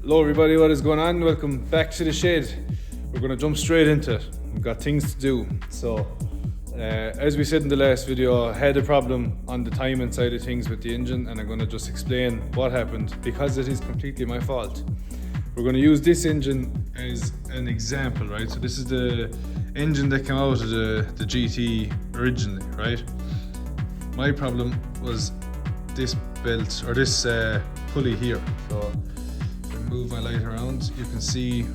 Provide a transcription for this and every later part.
Hello everybody, what is going on? Welcome back to the shed. We're going to jump straight into it. We've got things to do. So, as we said in the last video, I had a problem on the timing side of things with the engine, and I'm going to just explain what happened because it is completely my fault. We're going to use this engine as an example, right? So this is the engine that came out of the GT originally, right? My problem was this belt, or this pulley here. So if I move my light around, you can see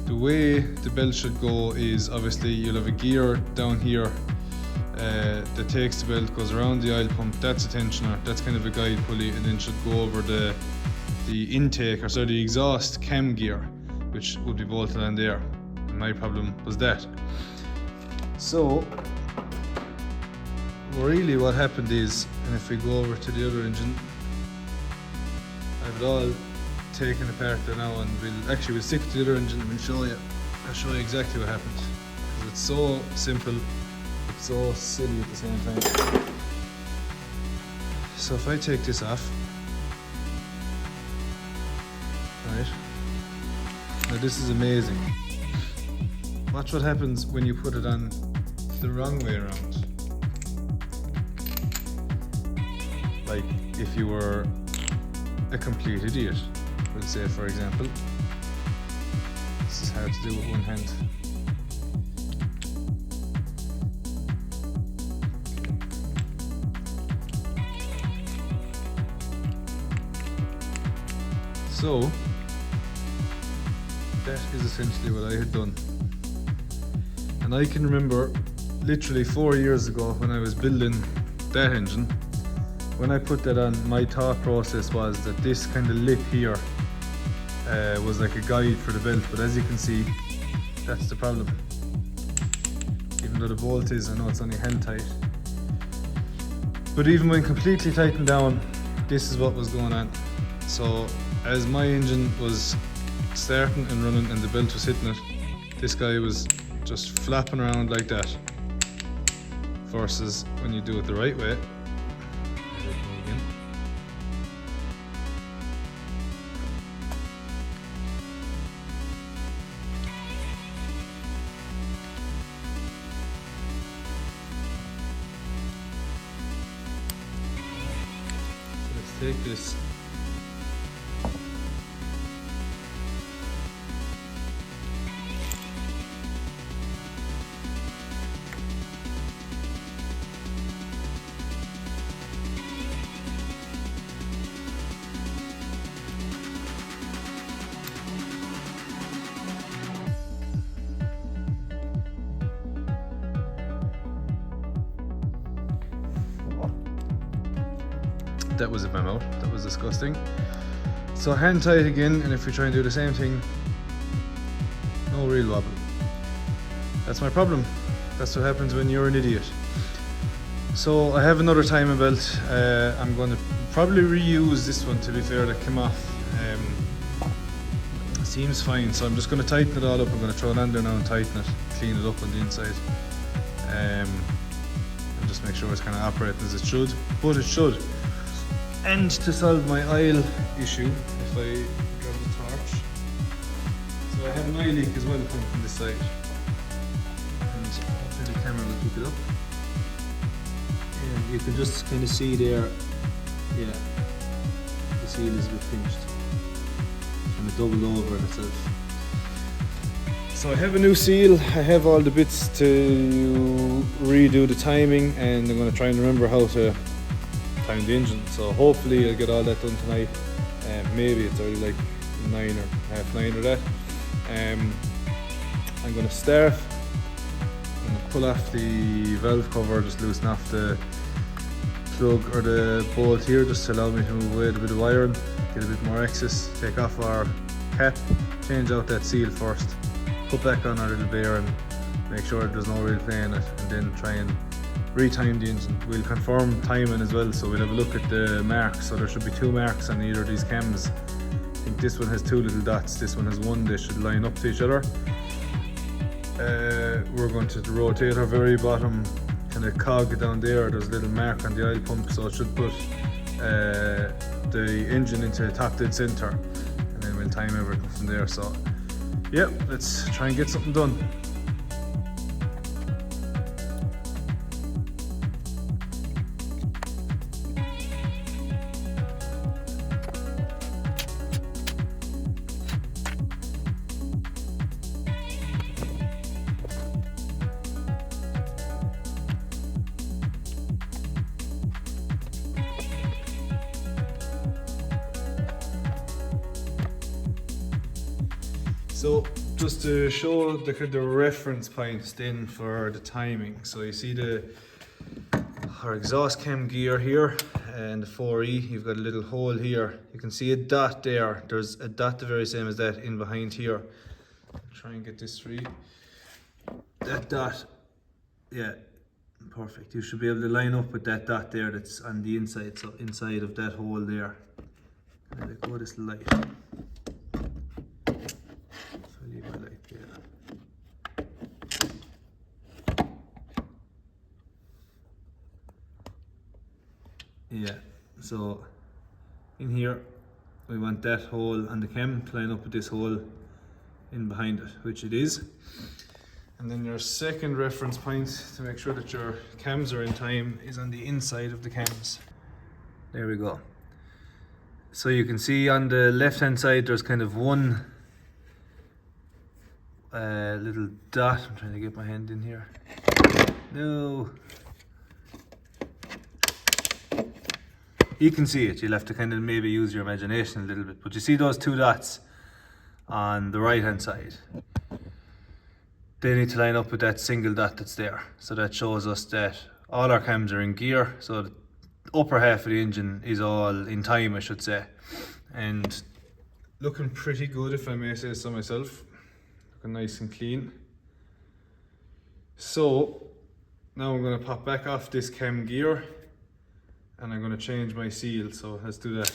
the way the belt should go is obviously you'll have a gear down here that takes the belt, goes around the oil pump, that's a tensioner, that's kind of a guide pulley, and then should go over the intake, or sorry, the exhaust cam gear, which would be bolted on there. And my problem was that. So really what happened is, and if we go over to the other engine, I've it all taken apart there now, and we'll stick to the other engine and I'll show you exactly what happened, because it's so simple, it's so silly at the same time. So if I take this off, right, now this is amazing. Watch what happens when you put it on the wrong way around. Like if you were a complete idiot, we'll say, for example. This is hard to do with one hand. So that is essentially what I had done. And I can remember literally 4 years ago when I was building that engine, when I put that on, my thought process was that this kind of lip here was like a guide for the belt, but as you can see, that's the problem. Even though the bolt is, I know it's only hand tight, but even when completely tightened down, this is what was going on. So as my engine was starting and running and the belt was hitting it, this guy was just flapping around like that, versus when you do it the right way. Take this . That was in my mouth, that was disgusting. So hand tight again, and if we try and do the same thing, no real wobble. That's my problem. That's what happens when you're an idiot. So I have another timing belt. I'm going to probably reuse this one, to be fair, that came off. Seems fine, so I'm just going to tighten it all up. I'm going to throw it on there now and tighten it, clean it up on the inside. And just make sure it's kind of operating as it should, but it should. And to solve my oil issue, if I grab the torch, so I have an oil leak as well coming from this side, and hopefully the camera will pick it up. Yeah, you can just kind of see there, yeah, the seal is a bit pinched, and it doubled over itself. So I have a new seal, I have all the bits to redo the timing, and I'm going to try and remember how to time the engine, so hopefully I'll get all that done tonight. Maybe it's already like 9 or half 9 or that. I'm going to start. I'm going to pull off the valve cover, just loosen off the plug or the bolt here, just to allow me to move away a bit of wiring, get a bit more access, take off our cap, change out that seal first, put back on our little bearing, make sure there's no real play in it, and then try and retime the engine. We'll confirm timing as well, so we'll have a look at the marks. So there should be 2 marks on either of these cams. I think this one has 2 little dots, this one has 1. They should line up to each other. We're going to rotate our very bottom kind of cog down there. There's a little mark on the oil pump, so it should put the engine into top dead center, and then we'll it'll time everything from there. So yeah, let's try and get something done. So just to show the reference points then for the timing. So you see our exhaust cam gear here and the 4E, you've got a little hole here. You can see a dot there. There's a dot the very same as that in behind here. I'll try and get this free. That dot, yeah, perfect. You should be able to line up with that dot there that's on the inside. So inside of that hole there. And let go of this light. Yeah, so in here we want that hole on the cam to line up with this hole in behind it, which it is. And then your second reference point to make sure that your cams are in time is on the inside of the cams. There we go. So you can see on the left hand side there's kind of one little dot. I'm trying to get my hand in here. No. You can see it, you'll have to kind of maybe use your imagination a little bit, but you see those two dots on the right hand side. They need to line up with that single dot that's there. So that shows us that all our cams are in gear, so the upper half of the engine is all in time, I should say. And looking pretty good, if I may say so myself. Looking nice and clean. So now I'm going to pop back off this cam gear and I'm going to change my seal, so let's do that.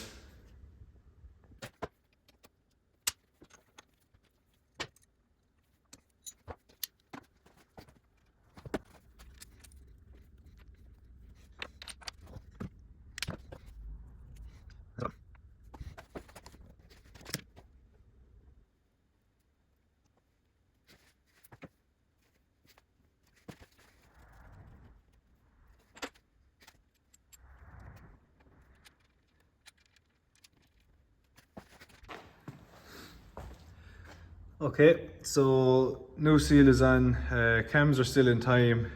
Okay, so new seal is on, cams are still in time,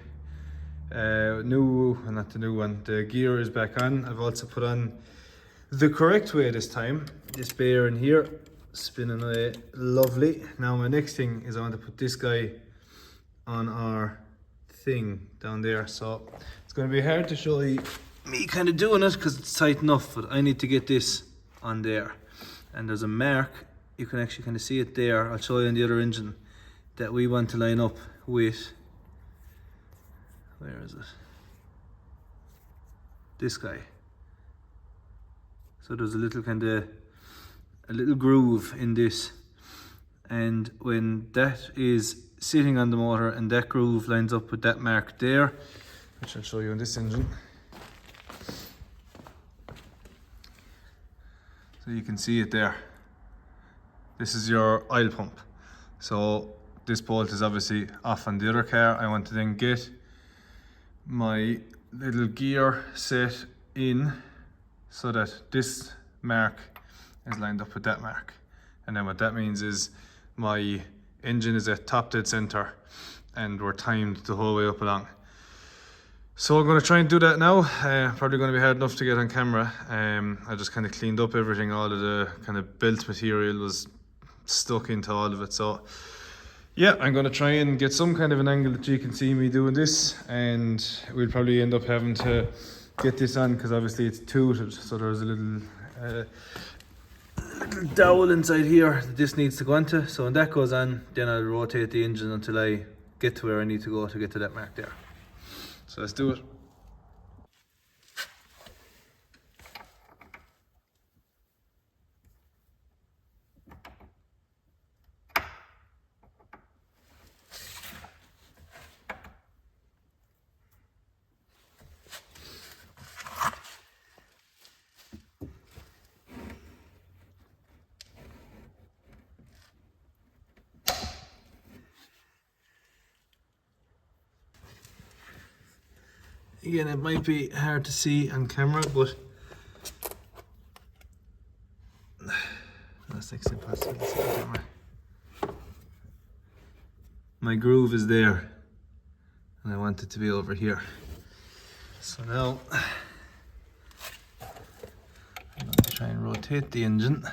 not the new one, the gear is back on. I've also put on the correct way this time, this bear in here, spinning away lovely. Now my next thing is I want to put this guy on our thing down there, so it's going to be hard to show you me kind of doing it because it's tight enough, but I need to get this on there. And there's a mark. You can actually kind of see it there. I'll show you on the other engine that we want to line up with, where is it? This guy. So there's a little a little groove in this. And when that is sitting on the motor and that groove lines up with that mark there, which I'll show you on this engine. So you can see it there. This is your oil pump. So this bolt is obviously off on the other car. I want to then get my little gear set in so that this mark is lined up with that mark. And then what that means is my engine is at top dead center and we're timed the whole way up along. So I'm going to try and do that now. Probably going to be hard enough to get on camera. I just kind of cleaned up everything. All of the kind of belt material was stuck into all of it. So yeah, I'm going to try and get some kind of an angle that you can see me doing this, and we'll probably end up having to get this on because obviously it's tooted. So there's a little dowel inside here that this needs to go onto. So when that goes on, then I'll rotate the engine until I get to where I need to go to get to that mark there. So let's do it. Again, it might be hard to see on camera, but that's next to impossible to see on camera. My groove is there, and I want it to be over here. So now I'm going to try and rotate the engine.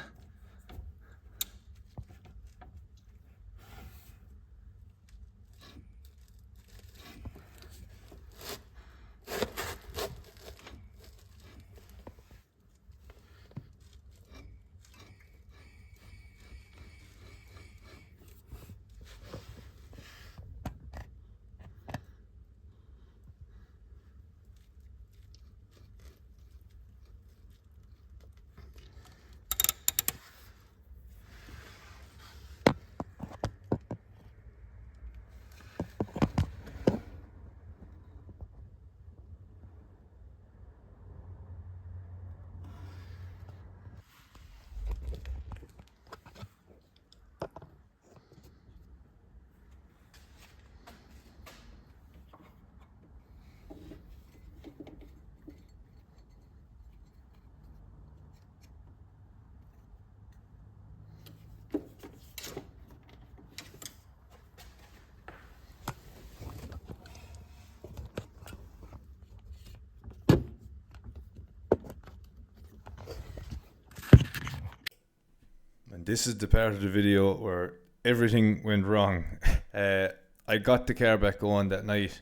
And this is the part of the video where everything went wrong. I got the car back going that night,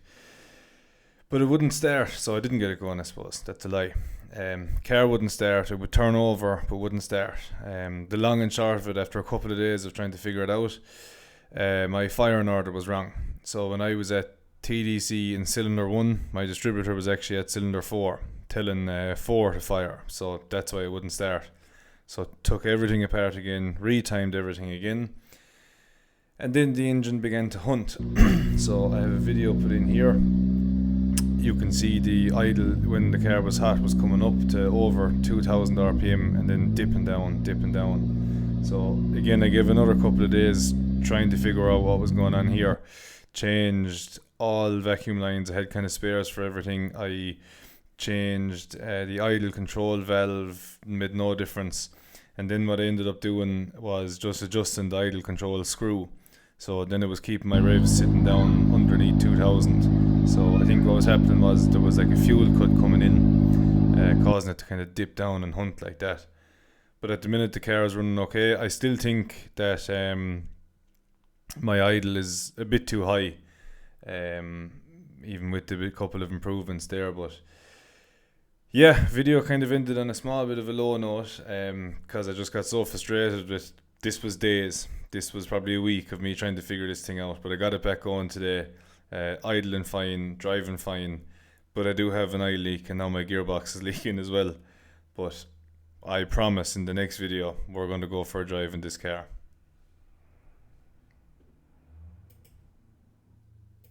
but it wouldn't start, so I didn't get it going, I suppose. That's a lie. Car wouldn't start. It would turn over, but wouldn't start. The long and short of it, after a couple of days of trying to figure it out, my firing order was wrong. So when I was at TDC in cylinder 1, my distributor was actually at cylinder 4, telling 4 to fire. So that's why it wouldn't start. So took everything apart again, retimed everything again, and then the engine began to hunt. So I have a video put in here. You can see the idle when the car was hot was coming up to over 2000 RPM and then dipping down, dipping down. So again, I gave another couple of days trying to figure out what was going on here. Changed all vacuum lines. I had kind of spares for everything. I changed the idle control valve, made no difference. And then what I ended up doing was just adjusting the idle control screw. So then it was keeping my revs sitting down underneath 2000. So I think what was happening was there was like a fuel cut coming in, causing it to kind of dip down and hunt like that. But at the minute the car is running okay. I still think that my idle is a bit too high, even with the couple of improvements there. But yeah, video kind of ended on a small bit of a low note, because I just got so frustrated with this. Was days. This was probably a week of me trying to figure this thing out, but I got it back going today. Idling fine, driving fine, but I do have an eye leak and now my gearbox is leaking as well. But I promise in the next video we're going to go for a drive in this car.